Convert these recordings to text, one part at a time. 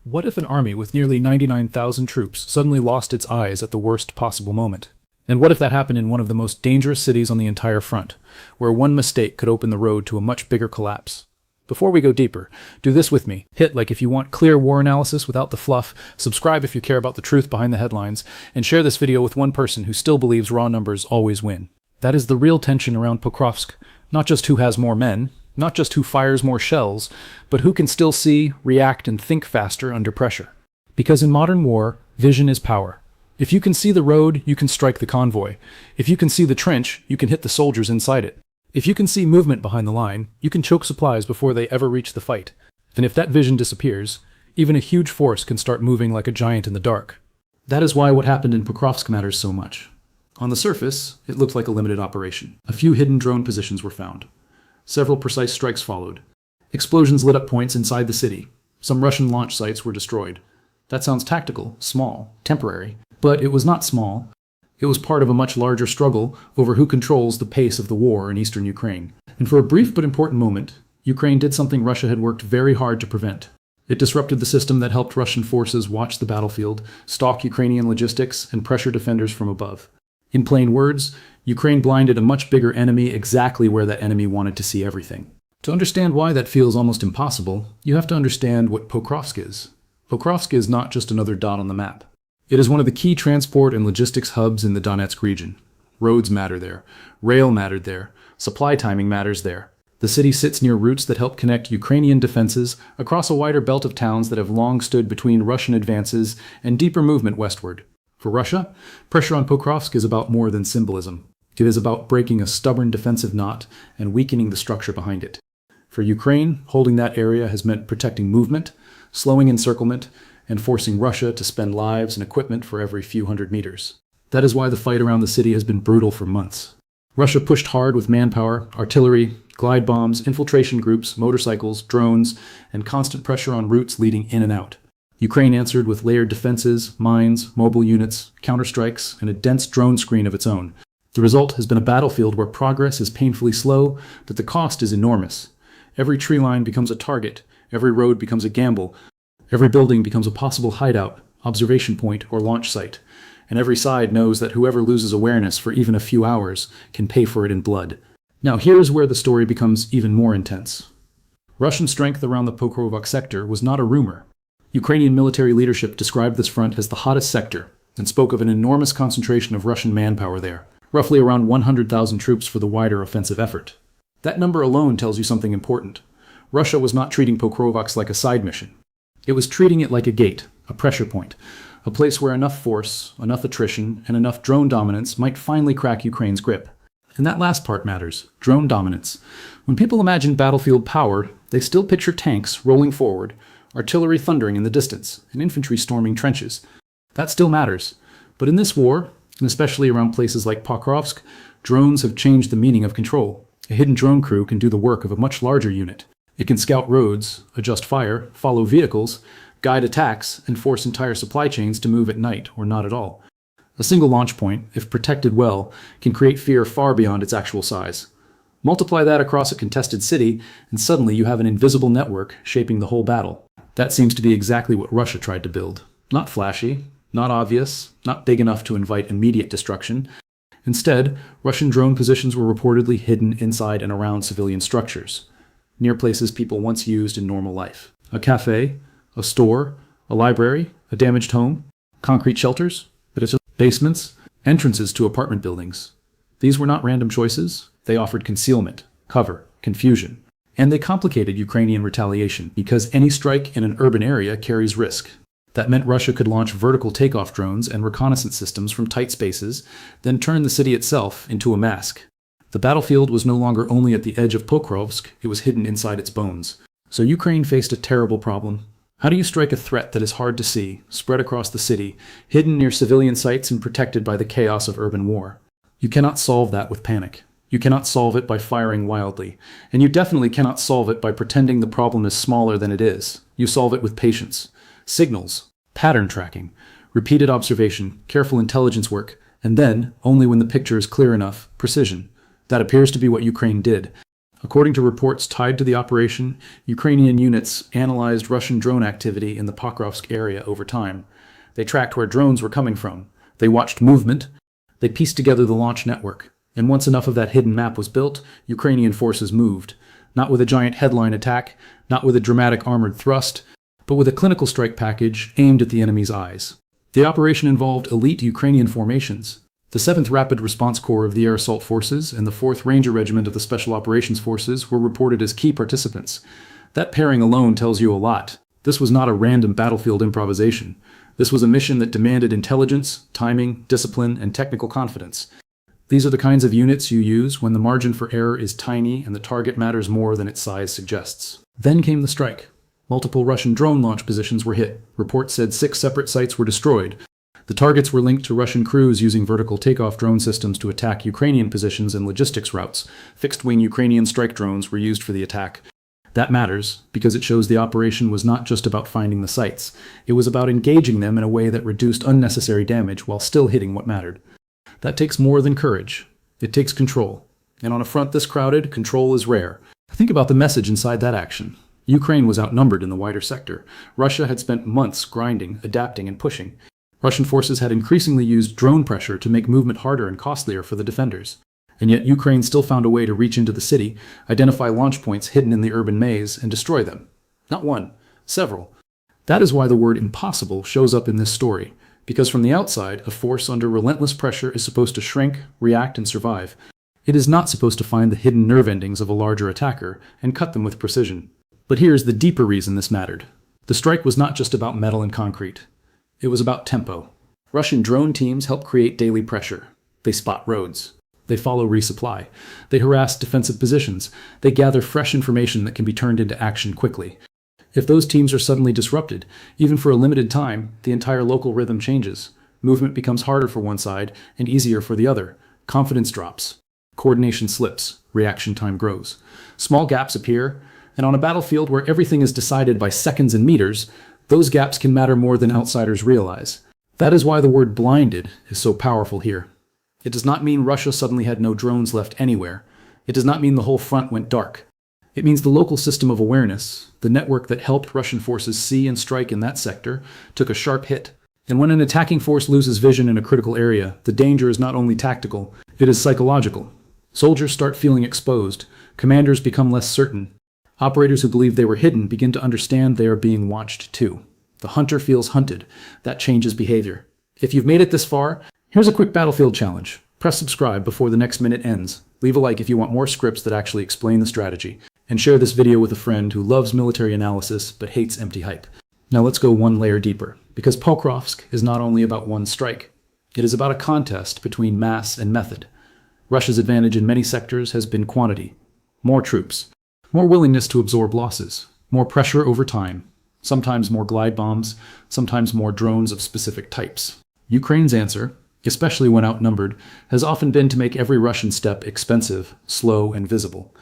What if an army with nearly 99,000 troops suddenly lost its eyes at the worst possible moment? And what if that happened in one of the most dangerous cities on the entire front, where one mistake could open the road to a much bigger collapse? Before we go deeper, do this with me. Hit like if you want clear war analysis without the fluff, subscribe if you care about the truth behind the headlines, and share this video with one person who still believes raw numbers always win. That is the real tension around Pokrovsk. Not just who has more men, not just who fires more shells, but who can still see, react, and think faster under pressure. Because in modern war, vision is power. If you can see the road, you can strike the convoy. If you can see the trench, you can hit the soldiers inside it. If you can see movement behind the line, you can choke supplies before they ever reach the fight. And if that vision disappears, even a huge force can start moving like a giant in the dark. That is why what happened in Pokrovsk matters so much. On the surface, it looked like a limited operation. A few hidden drone positions were found. Several precise strikes followed. Explosions lit up points inside the city. Some Russian launch sites were destroyed. That sounds tactical, small, temporary. But it was not small. It was part of a much larger struggle over who controls the pace of the war in eastern Ukraine. And for a brief but important moment, Ukraine did something Russia had worked very hard to prevent. It disrupted the system that helped Russian forces watch the battlefield, stalk Ukrainian logistics, and pressure defenders from above. In plain words, Ukraine blinded a much bigger enemy exactly where that enemy wanted to see everything. To understand why that feels almost impossible, you have to understand what Pokrovsk is. Pokrovsk is not just another dot on the map. It is one of the key transport and logistics hubs in the Donetsk region. Roads matter there. Rail mattered there. Supply timing matters there. The city sits near routes that help connect Ukrainian defenses across a wider belt of towns that have long stood between Russian advances and deeper movement westward. For Russia, pressure on Pokrovsk is about more than symbolism. It is about breaking a stubborn defensive knot and weakening the structure behind it. For Ukraine, holding that area has meant protecting movement, slowing encirclement, and forcing Russia to spend lives and equipment for every few hundred meters. That is why the fight around the city has been brutal for months. Russia pushed hard with manpower, artillery, glide bombs, infiltration groups, motorcycles, drones, and constant pressure on routes leading in and out. Ukraine answered with layered defenses, mines, mobile units, counterstrikes, and a dense drone screen of its own. The result has been a battlefield where progress is painfully slow, but the cost is enormous. Every tree line becomes a target, every road becomes a gamble, every building becomes a possible hideout, observation point, or launch site, and every side knows that whoever loses awareness for even a few hours can pay for it in blood. Now here's where the story becomes even more intense. Russian strength around the Pokrovsk sector was not a rumor. Ukrainian military leadership described this front as the hottest sector and spoke of an enormous concentration of Russian manpower there, roughly around 100,000 troops for the wider offensive effort. That number alone tells you something important. Russia was not treating Pokrovsk like a side mission. It was treating it like a gate, a pressure point, a place where enough force, enough attrition, and enough drone dominance might finally crack Ukraine's grip. And that last part matters, drone dominance. When people imagine battlefield power, they still picture tanks rolling forward, artillery thundering in the distance, and infantry storming trenches. That still matters. But in this war, and especially around places like Pokrovsk, drones have changed the meaning of control. A hidden drone crew can do the work of a much larger unit. It can scout roads, adjust fire, follow vehicles, guide attacks, and force entire supply chains to move at night or not at all. A single launch point, if protected well, can create fear far beyond its actual size. Multiply that across a contested city, and suddenly you have an invisible network shaping the whole battle. That seems to be exactly what Russia tried to build. Not flashy, not obvious, not big enough to invite immediate destruction. Instead, Russian drone positions were reportedly hidden inside and around civilian structures, near places people once used in normal life. A cafe, a store, a library, a damaged home, concrete shelters, basements, entrances to apartment buildings. These were not random choices. They offered concealment, cover, confusion. And they complicated Ukrainian retaliation because any strike in an urban area carries risk. That meant Russia could launch vertical takeoff drones and reconnaissance systems from tight spaces, then turn the city itself into a mask. The battlefield was no longer only at the edge of Pokrovsk, it was hidden inside its bones. So Ukraine faced a terrible problem. How do you strike a threat that is hard to see, spread across the city, hidden near civilian sites and protected by the chaos of urban war? You cannot solve that with panic. You cannot solve it by firing wildly. And you definitely cannot solve it by pretending the problem is smaller than it is. You solve it with patience, signals, pattern tracking, repeated observation, careful intelligence work, and then, only when the picture is clear enough, precision. That appears to be what Ukraine did. According to reports tied to the operation, Ukrainian units analyzed Russian drone activity in the Pokrovsk area over time. They tracked where drones were coming from. They watched movement. They pieced together the launch network. And once enough of that hidden map was built, Ukrainian forces moved. Not with a giant headline attack, not with a dramatic armored thrust, but with a clinical strike package aimed at the enemy's eyes. The operation involved elite Ukrainian formations. The 7th Rapid Response Corps of the Air Assault Forces and the 4th Ranger Regiment of the Special Operations Forces were reported as key participants. That pairing alone tells you a lot. This was not a random battlefield improvisation. This was a mission that demanded intelligence, timing, discipline, and technical confidence. These are the kinds of units you use when the margin for error is tiny and the target matters more than its size suggests. Then came the strike. Multiple Russian drone launch positions were hit. Reports said 6 separate sites were destroyed. The targets were linked to Russian crews using vertical takeoff drone systems to attack Ukrainian positions and logistics routes. Fixed-wing Ukrainian strike drones were used for the attack. That matters, because it shows the operation was not just about finding the sites. It was about engaging them in a way that reduced unnecessary damage while still hitting what mattered. That takes more than courage. It takes control. And on a front this crowded, control is rare. Think about the message inside that action. Ukraine was outnumbered in the wider sector. Russia had spent months grinding, adapting, and pushing. Russian forces had increasingly used drone pressure to make movement harder and costlier for the defenders. And yet Ukraine still found a way to reach into the city, identify launch points hidden in the urban maze, and destroy them. Not one, several. That is why the word impossible shows up in this story, because from the outside, a force under relentless pressure is supposed to shrink, react, and survive. It is not supposed to find the hidden nerve endings of a larger attacker and cut them with precision. But here's the deeper reason this mattered. The strike was not just about metal and concrete. It was about tempo. Russian drone teams help create daily pressure. They spot roads. They follow resupply. They harass defensive positions. They gather fresh information that can be turned into action quickly. If those teams are suddenly disrupted, even for a limited time, the entire local rhythm changes. Movement becomes harder for one side and easier for the other. Confidence drops. Coordination slips. Reaction time grows. Small gaps appear, and on a battlefield where everything is decided by seconds and meters, those gaps can matter more than outsiders realize. That is why the word blinded is so powerful here. It does not mean Russia suddenly had no drones left anywhere. It does not mean the whole front went dark. It means the local system of awareness, the network that helped Russian forces see and strike in that sector, took a sharp hit. And when an attacking force loses vision in a critical area, the danger is not only tactical, it is psychological. Soldiers start feeling exposed. Commanders become less certain. Operators who believed they were hidden begin to understand they are being watched too. The hunter feels hunted. That changes behavior. If you've made it this far, here's a quick battlefield challenge. Press subscribe before the next minute ends. Leave a like if you want more scripts that actually explain the strategy. And share this video with a friend who loves military analysis but hates empty hype. Now let's go one layer deeper, because Pokrovsk is not only about one strike. It is about a contest between mass and method. Russia's advantage in many sectors has been quantity. More troops. More willingness to absorb losses, more pressure over time, sometimes more glide bombs, sometimes more drones of specific types. Ukraine's answer, especially when outnumbered, has often been to make every Russian step expensive, slow, and visible.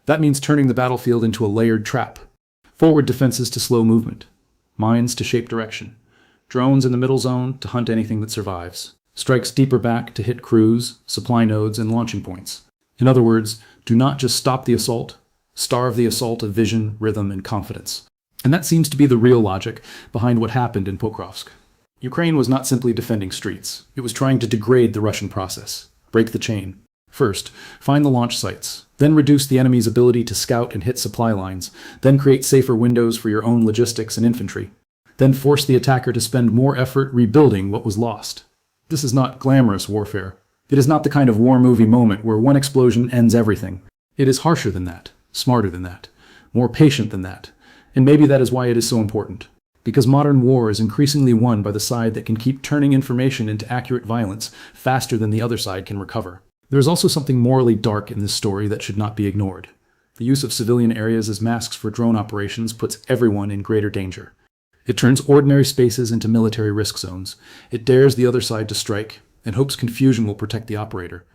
That means turning the battlefield into a layered trap. Forward defenses to slow movement, mines to shape direction, drones in the middle zone to hunt anything that survives, strikes deeper back to hit crews, supply nodes, and launching points. In other words, do not just stop the assault, starve the assault of vision, rhythm, and confidence. And that seems to be the real logic behind what happened in Pokrovsk. Ukraine was not simply defending streets. It was trying to degrade the Russian process, break the chain. First, find the launch sites, then reduce the enemy's ability to scout and hit supply lines, then create safer windows for your own logistics and infantry, then force the attacker to spend more effort rebuilding what was lost. This is not glamorous warfare. It is not the kind of war movie moment where one explosion ends everything. It is harsher than that. Smarter than that, more patient than that, and maybe that is why it is so important. Because modern war is increasingly won by the side that can keep turning information into accurate violence faster than the other side can recover. There is also something morally dark in this story that should not be ignored. The use of civilian areas as masks for drone operations puts everyone in greater danger. It turns ordinary spaces into military risk zones. It dares the other side to strike, and hopes confusion will protect the operator.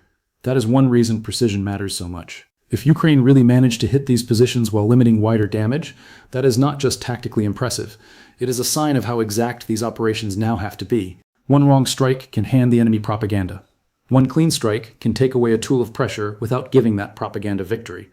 That is one reason precision matters so much. If Ukraine really managed to hit these positions while limiting wider damage, that is not just tactically impressive. It is a sign of how exact these operations now have to be. One wrong strike can hand the enemy propaganda. One clean strike can take away a tool of pressure without giving that propaganda victory.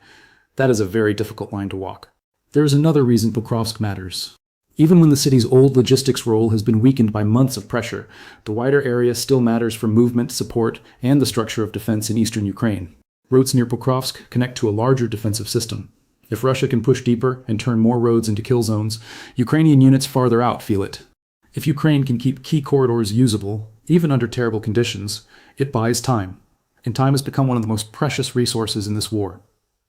That is a very difficult line to walk. There is another reason Pokrovsk matters. Even when the city's old logistics role has been weakened by months of pressure, the wider area still matters for movement, support, and the structure of defense in eastern Ukraine. Roads near Pokrovsk connect to a larger defensive system. If Russia can push deeper and turn more roads into kill zones, Ukrainian units farther out feel it. If Ukraine can keep key corridors usable, even under terrible conditions, it buys time. And time has become one of the most precious resources in this war.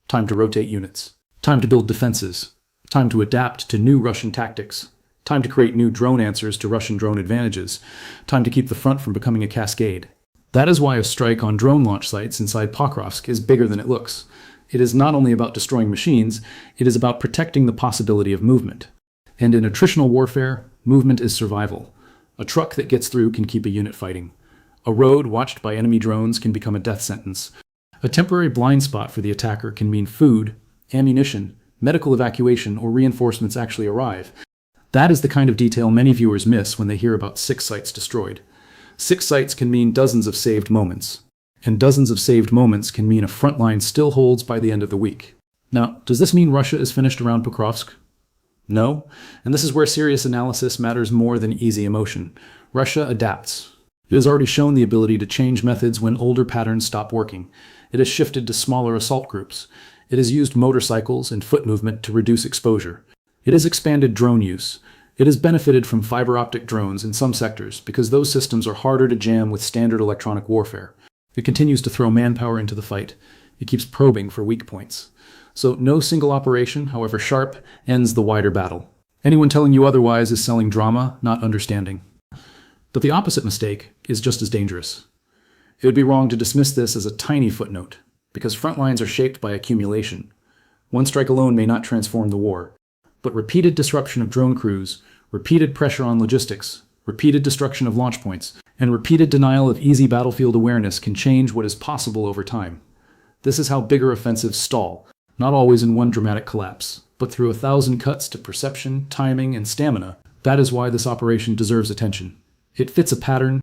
Time to rotate units. Time to build defenses. Time to adapt to new Russian tactics. Time to create new drone answers to Russian drone advantages. Time to keep the front from becoming a cascade. That is why a strike on drone launch sites inside Pokrovsk is bigger than it looks. It is not only about destroying machines, it is about protecting the possibility of movement. And in attritional warfare, movement is survival. A truck that gets through can keep a unit fighting. A road watched by enemy drones can become a death sentence. A temporary blind spot for the attacker can mean food, ammunition, medical evacuation, or reinforcements actually arrive. That is the kind of detail many viewers miss when they hear about 6 sites destroyed. 6 sites can mean dozens of saved moments. And dozens of saved moments can mean a front line still holds by the end of the week. Now, does this mean Russia is finished around Pokrovsk? No, and this is where serious analysis matters more than easy emotion. Russia adapts. It has already shown the ability to change methods when older patterns stop working. It has shifted to smaller assault groups. It has used motorcycles and foot movement to reduce exposure. It has expanded drone use. It has benefited from fiber optic drones in some sectors because those systems are harder to jam with standard electronic warfare. It continues to throw manpower into the fight. It keeps probing for weak points. So no single operation, however sharp, ends the wider battle. Anyone telling you otherwise is selling drama, not understanding. But the opposite mistake is just as dangerous. It would be wrong to dismiss this as a tiny footnote, because front lines are shaped by accumulation. One strike alone may not transform the war, but repeated disruption of drone crews, repeated pressure on logistics, repeated destruction of launch points, and repeated denial of easy battlefield awareness can change what is possible over time. This is how bigger offensives stall, not always in one dramatic collapse, but through 1,000 cuts to perception, timing, and stamina. That is why this operation deserves attention. It fits a pattern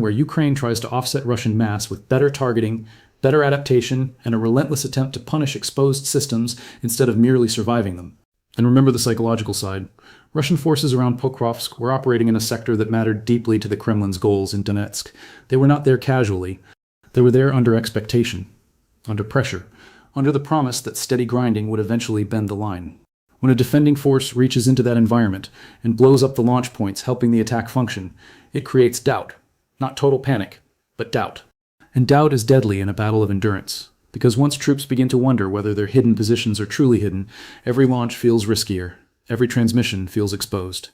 where Ukraine tries to offset Russian mass with better targeting, better adaptation, and a relentless attempt to punish exposed systems instead of merely surviving them. And remember the psychological side. Russian forces around Pokrovsk were operating in a sector that mattered deeply to the Kremlin's goals in Donetsk. They were not there casually. They were there under expectation, under pressure, under the promise that steady grinding would eventually bend the line. When a defending force reaches into that environment and blows up the launch points helping the attack function, it creates doubt. Not total panic, but doubt. And doubt is deadly in a battle of endurance, because once troops begin to wonder whether their hidden positions are truly hidden, every launch feels riskier, every transmission feels exposed,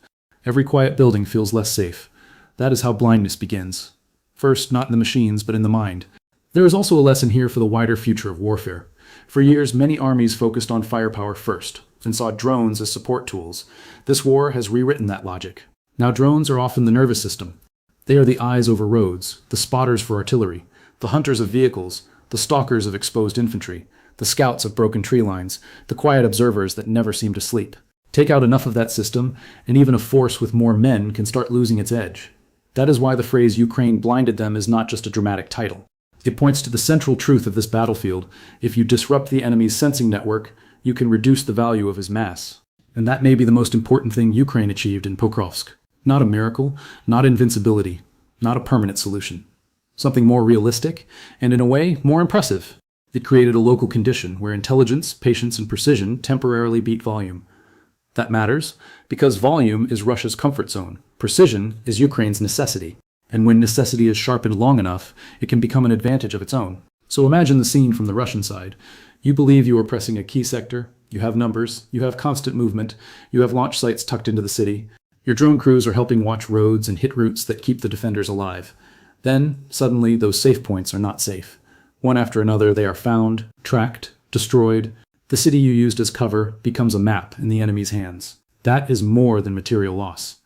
every quiet building feels less safe. That is how blindness begins. First, not in the machines, but in the mind. There is also a lesson here for the wider future of warfare. For years, many armies focused on firepower first, and saw drones as support tools. This war has rewritten that logic. Now drones are often the nervous system. They are the eyes over roads, the spotters for artillery, the hunters of vehicles, the stalkers of exposed infantry, the scouts of broken tree lines, the quiet observers that never seem to sleep. Take out enough of that system, and even a force with more men can start losing its edge. That is why the phrase Ukraine blinded them is not just a dramatic title. It points to the central truth of this battlefield. If you disrupt the enemy's sensing network, you can reduce the value of his mass. And that may be the most important thing Ukraine achieved in Pokrovsk. Not a miracle, not invincibility, not a permanent solution. Something more realistic, and in a way, more impressive. It created a local condition where intelligence, patience, and precision temporarily beat volume. That matters, because volume is Russia's comfort zone. Precision is Ukraine's necessity. And when necessity is sharpened long enough, it can become an advantage of its own. So imagine the scene from the Russian side. You believe you are pressing a key sector, you have numbers, you have constant movement, you have launch sites tucked into the city. Your drone crews are helping watch roads and hit routes that keep the defenders alive. Then, suddenly, those safe points are not safe. One after another, they are found, tracked, destroyed. The city you used as cover becomes a map in the enemy's hands. That is more than material loss.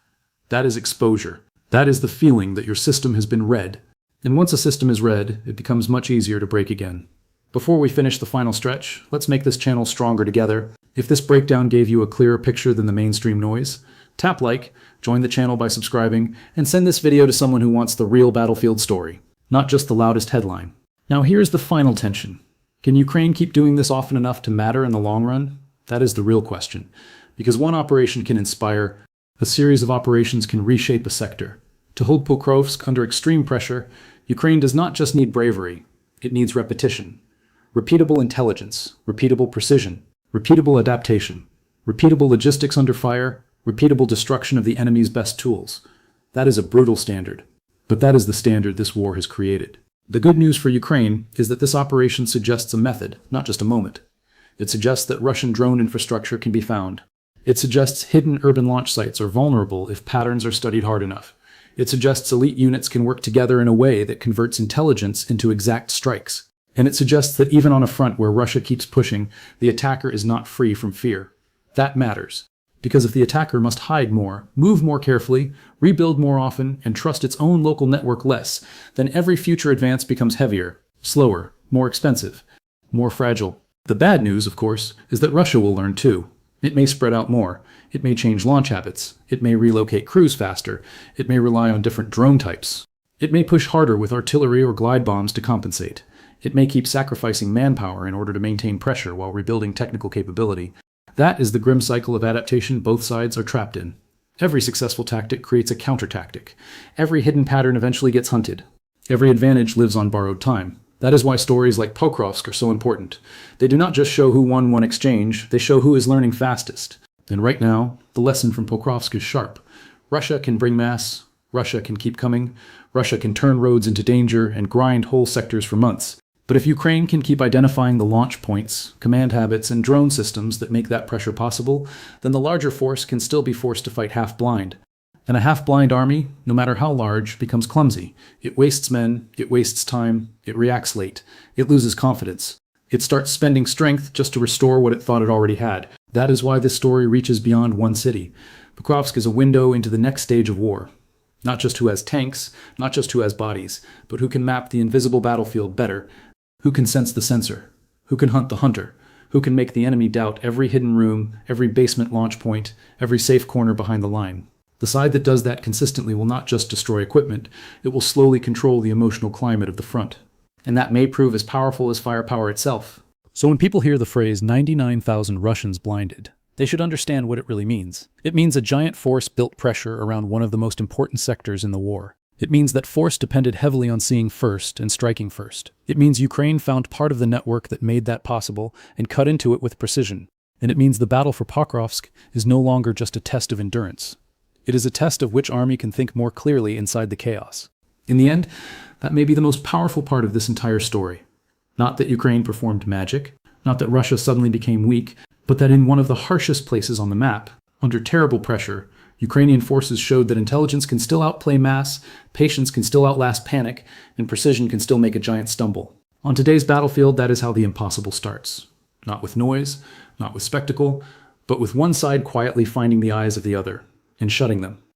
That is exposure. That is the feeling that your system has been read. And once a system is read, it becomes much easier to break again. Before we finish the final stretch, let's make this channel stronger together. If this breakdown gave you a clearer picture than the mainstream noise, tap like, join the channel by subscribing, and send this video to someone who wants the real battlefield story, not just the loudest headline. Now here's the final tension. Can Ukraine keep doing this often enough to matter in the long run? That is the real question. Because one operation can inspire, a series of operations can reshape a sector. To hold Pokrovsk under extreme pressure, Ukraine does not just need bravery, it needs repetition. Repeatable intelligence, repeatable precision, repeatable adaptation, repeatable logistics under fire, repeatable destruction of the enemy's best tools. That is a brutal standard. But that is the standard this war has created. The good news for Ukraine is that this operation suggests a method, not just a moment. It suggests that Russian drone infrastructure can be found. It suggests hidden urban launch sites are vulnerable if patterns are studied hard enough. It suggests elite units can work together in a way that converts intelligence into exact strikes. And it suggests that even on a front where Russia keeps pushing, the attacker is not free from fear. That matters. Because if the attacker must hide more, move more carefully, rebuild more often, and trust its own local network less, then every future advance becomes heavier, slower, more expensive, more fragile. The bad news, of course, is that Russia will learn too. It may spread out more. It may change launch habits. It may relocate crews faster. It may rely on different drone types. It may push harder with artillery or glide bombs to compensate. It may keep sacrificing manpower in order to maintain pressure while rebuilding technical capability. That is the grim cycle of adaptation both sides are trapped in. Every successful tactic creates a counter-tactic. Every hidden pattern eventually gets hunted. Every advantage lives on borrowed time. That is why stories like Pokrovsk are so important. They do not just show who won one exchange, they show who is learning fastest. And right now, the lesson from Pokrovsk is sharp. Russia can bring mass, Russia can keep coming, Russia can turn roads into danger and grind whole sectors for months. But if Ukraine can keep identifying the launch points, command habits, and drone systems that make that pressure possible, then the larger force can still be forced to fight half-blind. And a half-blind army, no matter how large, becomes clumsy. It wastes men, it wastes time, it reacts late, it loses confidence. It starts spending strength just to restore what it thought it already had. That is why this story reaches beyond one city. Pokrovsk is a window into the next stage of war. Not just who has tanks, not just who has bodies, but who can map the invisible battlefield better, who can sense the sensor, who can hunt the hunter, who can make the enemy doubt every hidden room, every basement launch point, every safe corner behind the line. The side that does that consistently will not just destroy equipment, it will slowly control the emotional climate of the front. And that may prove as powerful as firepower itself. So when people hear the phrase 99,000 Russians blinded, they should understand what it really means. It means a giant force built pressure around one of the most important sectors in the war. It means that force depended heavily on seeing first and striking first. It means Ukraine found part of the network that made that possible and cut into it with precision. And it means the battle for Pokrovsk is no longer just a test of endurance. It is a test of which army can think more clearly inside the chaos. In the end, that may be the most powerful part of this entire story. Not that Ukraine performed magic, not that Russia suddenly became weak, but that in one of the harshest places on the map, under terrible pressure, Ukrainian forces showed that intelligence can still outplay mass, patience can still outlast panic, and precision can still make a giant stumble. On today's battlefield, that is how the impossible starts. Not with noise, not with spectacle, but with one side quietly finding the eyes of the other and shutting them.